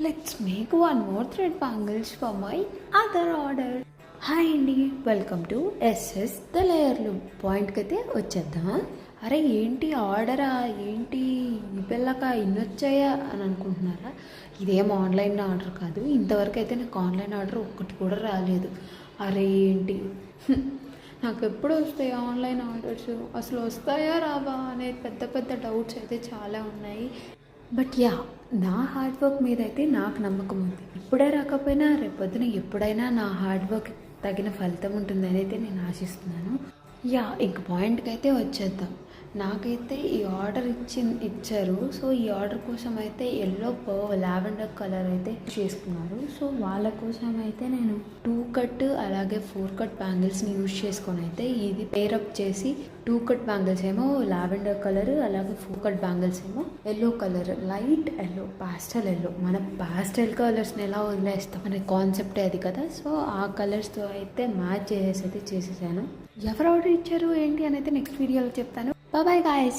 Let's make one more thread bangles for my other order. Hi అండి, welcome to SS the లేయర్లు. పాయింట్కి అయితే వచ్చేద్దామా? అరే ఏంటి ఆర్డరా, ఏంటి ఈ పిల్లక ఇన్ని వచ్చాయా అని అనుకుంటున్నారా? ఇదేం ఆన్లైన్ ఆర్డర్ కాదు. ఇంతవరకు అయితే నాకు ఆన్లైన్ ఆర్డర్ ఒక్కటి కూడా రాలేదు. అరే ఏంటి నాకు ఎప్పుడు వస్తాయి ఆన్లైన్ ఆర్డర్స్, అసలు వస్తాయా రావా అనే పెద్ద పెద్ద డౌట్స్ అయితే చాలా ఉన్నాయి. బట్ యా, నా హార్డ్ వర్క్ మీద అయితే నాకు నమ్మకం ఉంది. ఇప్పుడే రాకపోయినా రేపొద్దున ఎప్పుడైనా నా హార్డ్ వర్క్ తగిన ఫలితం ఉంటుందని అయితే నేను ఆశిస్తున్నాను. యా, ఇంక పాయింట్కి అయితే వచ్చేద్దాం. నాకైతే ఈ ఆర్డర్ ఇచ్చారు. సో ఈ ఆర్డర్ కోసం అయితే ఎల్లో లావెండర్ కలర్ అయితే చేసుకున్నారు. సో వాళ్ళ కోసం అయితే నేను 2 కట్ అలాగే 4 కట్ బ్యాంగిల్స్ని యూజ్ చేసుకొని అయితే ఇది పేరప్ చేసి 2 కట్ బ్యాంగిల్స్ ఏమో లావెండర్ కలర్, అలాగే 4 కట్ బ్యాంగిల్స్ ఏమో yellow colour, light yellow, pastel yellow. మన పాస్టల్ కలర్స్ని ఎలా వదిలేస్తాం అనే కాన్సెప్టే అది కదా. సో ఆ కలర్స్తో అయితే మ్యాచ్ చేసేసి అయితే చేసేసాను. ఎవరు ఆర్డర్ ఇచ్చారు ఏంటి అని అయితే నెక్స్ట్ వీడియోలో చెప్తాను. Bye guys.